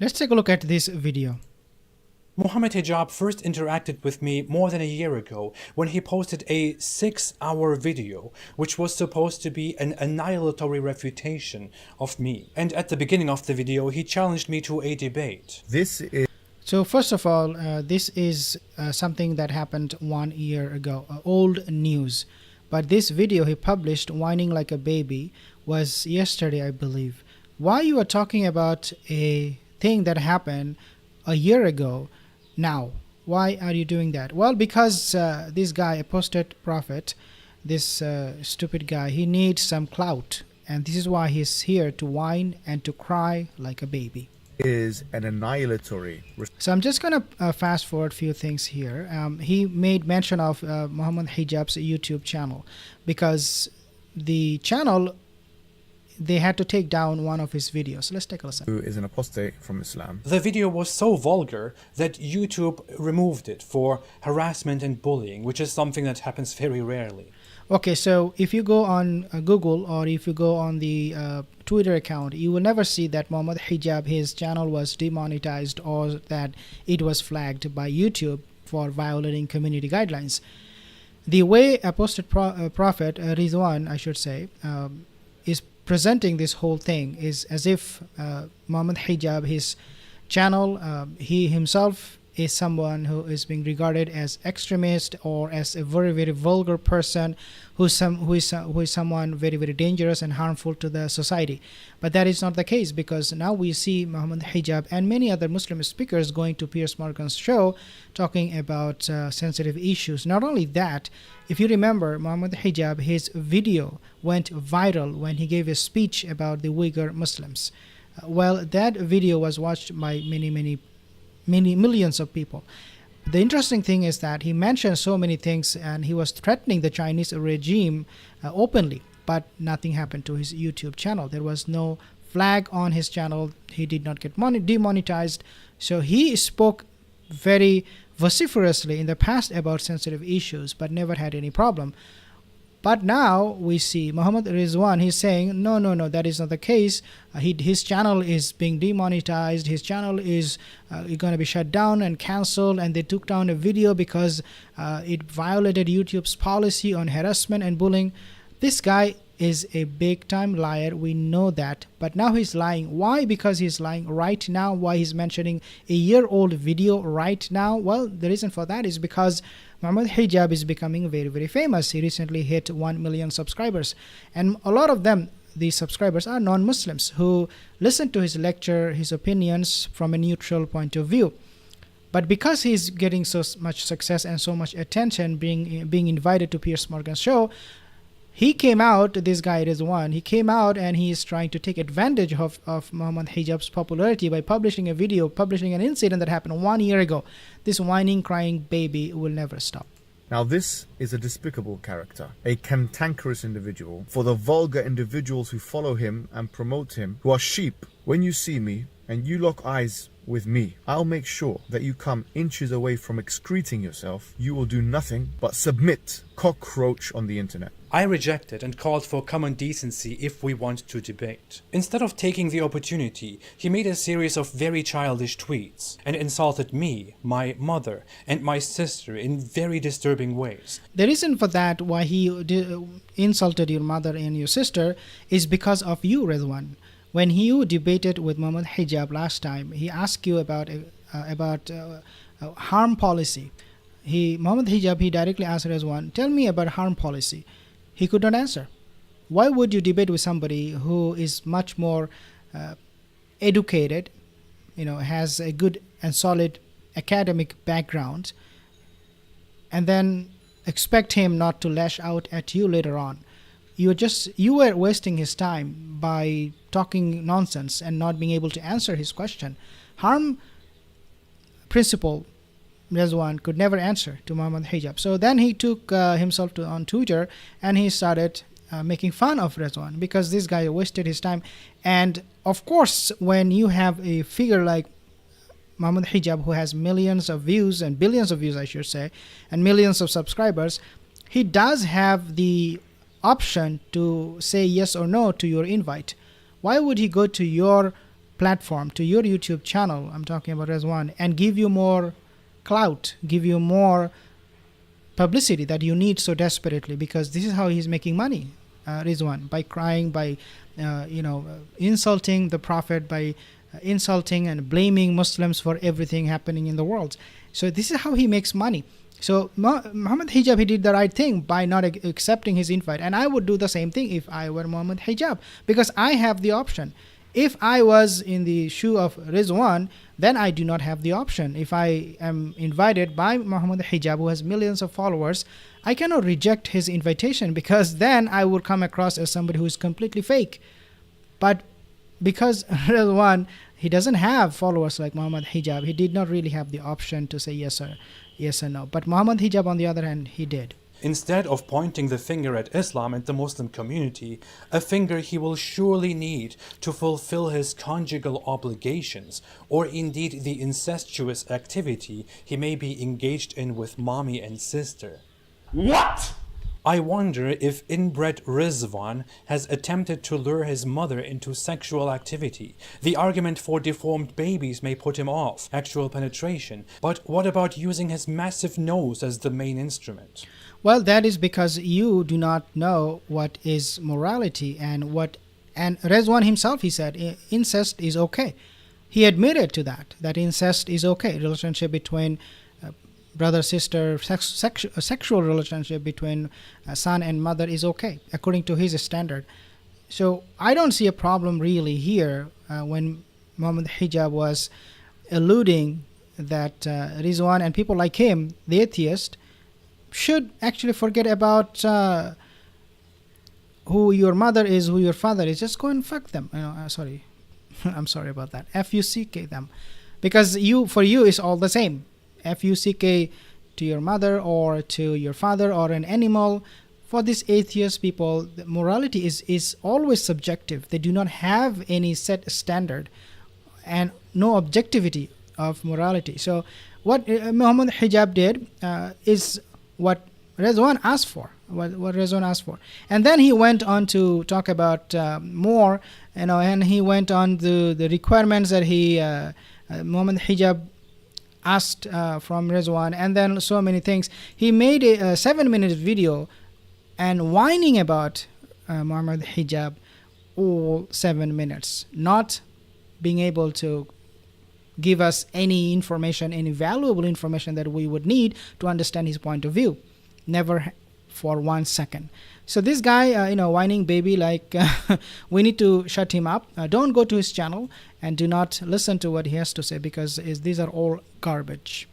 Let's take a look at this video. Mohammed Hijab first interacted with me more than a year ago when he posted a 6-hour video which was supposed to be an annihilatory refutation of me. And at the beginning of the video he challenged me to a debate. So first of all, this is something that happened 1 year ago, old news. But this video he published, whining like a baby, was yesterday, I believe. Why you are talking about a thing that happened a year ago now? Why are you doing that? Well, because this guy, Apostate Prophet, this stupid guy, he needs some clout. And this is why he's here to whine and to cry like a baby. Is an annihilatory. So I'm just going to fast forward a few things here. He made mention of Mohammed Hijab's YouTube channel because the channel, they had to take down one of his videos. Let's take a listen. Who is an apostate from Islam. The video was so vulgar that YouTube removed it for harassment and bullying, which is something that happens very rarely. Okay, so if you go on Google or if you go on the Twitter account, you will never see that Mohammed Hijab, his channel was demonetized or that it was flagged by YouTube for violating community guidelines. The way Apostate Prophet, Rizwan, I should say, is presenting this whole thing is as if Mohammed Hijab, his channel, he himself is someone who is being regarded as extremist or as a very, very vulgar person who is someone very, very dangerous and harmful to the society. But that is not the case, because now we see Mohammed Hijab and many other Muslim speakers going to Piers Morgan's show talking about sensitive issues. Not only that, if you remember, Mohammed Hijab, his video went viral when he gave a speech about the Uyghur Muslims. Well, that video was watched by many millions of people. The interesting thing is that he mentioned so many things and he was threatening the Chinese regime openly, but nothing happened to his YouTube channel. There was no flag on his channel. He did not get demonetized. So he spoke very vociferously in the past about sensitive issues, but never had any problem. But now we see Muhammad Rizwan, he's saying, no, that is not the case. His channel is being demonetized. His channel is going to be shut down and cancelled. And they took down a video because it violated YouTube's policy on harassment and bullying. This guy is a big time liar. We know that. But now he's lying. Why? Because he's lying right now. Why he's mentioning a year-old video right now? Well, the reason for that is because Mohammed Hijab is becoming very, very famous. He recently hit 1 million subscribers. And a lot of them, these subscribers, are non-Muslims who listen to his lecture, his opinions from a neutral point of view. But because he's getting so much success and so much attention, being invited to Piers Morgan's show, he came out, this guy Rizwan, he came out and he is trying to take advantage of Mohammed Hijab's popularity by publishing a video, publishing an incident that happened 1 year ago. This whining, crying baby will never stop. Now this is a despicable character, a cantankerous individual. For the vulgar individuals who follow him and promote him, who are sheep, when you see me and you lock eyes with me, I'll make sure that you come inches away from excreting yourself. You will do nothing but submit, cockroach on the internet. I rejected and called for common decency if we want to debate. Instead of taking the opportunity, he made a series of very childish tweets and insulted me, my mother, and my sister in very disturbing ways. The reason for that, why he insulted your mother and your sister, is because of you, Rizwan. When you debated with Mohammed Hijab last time, he asked you about harm policy. Mohammed Hijab, he directly asked Rizwan, tell me about harm policy. He could not answer. Why would you debate with somebody who is much more educated, has a good and solid academic background, and then expect him not to lash out at you later on? You were wasting his time by talking nonsense and not being able to answer his question. Harm principle, Rizwan could never answer to Mohammed Hijab. So then he took himself on Twitter and he started making fun of Rizwan because this guy wasted his time. And of course, when you have a figure like Mohammed Hijab, who has millions of views and billions of views, I should say, and millions of subscribers, he does have the option to say yes or no to your invite. Why would he go to your platform, to your YouTube channel, I'm talking about Rizwan, and give you more clout, give you more publicity that you need so desperately, because this is how he's making money, Rizwan, by crying, by insulting the Prophet, by insulting and blaming Muslims for everything happening in the world. So this is how he makes money. So Mohammed Hijab, he did the right thing by not accepting his invite, and I would do the same thing if I were Mohammed Hijab, because I have the option. If I was in the shoe of Rizwan, then I do not have the option. If I am invited by Mohammed Hijab, who has millions of followers, I cannot reject his invitation, because then I would come across as somebody who is completely fake. But because Rizwan, he doesn't have followers like Mohammed Hijab, he did not really have the option to say yes or no. But Mohammed Hijab, on the other hand, he did. Instead of pointing the finger at Islam and the Muslim community, a finger he will surely need to fulfill his conjugal obligations, or indeed the incestuous activity he may be engaged in with mommy and sister. What? I wonder if inbred Rizwan has attempted to lure his mother into sexual activity. The argument for deformed babies may put him off actual penetration, but what about using his massive nose as the main instrument? Well, that is because you do not know what is morality, and Rizwan himself, he said incest is okay. He admitted to that incest is okay. Relationship between brother, sister, sexual relationship between son and mother is okay, according to his standard. So I don't see a problem really here when Mohammed Hijab was alluding that Rizwan and people like him, the atheist, should actually forget about who your mother is, who your father is. Just go and fuck them. Sorry, I'm sorry about that. F-U-C-K them, because for you is all the same. F-U-C-K to your mother or to your father or an animal. For these atheist people, the morality is always subjective. They do not have any set standard and no objectivity of morality. So what Mohammed Hijab did is what Rizwan asked for. What Rizwan asked for. And then he went on to talk about more, and he went on the requirements that Mohammed Hijab asked from Rizwan, and then so many things. He made a 7-minute video and whining about Mohammed Hijab all 7 minutes, not being able to give us any information, any valuable information that we would need to understand his point of view. Never for 1 second. So this guy, whining baby, like we need to shut him up. Don't go to his channel and do not listen to what he has to say, because these are all garbage.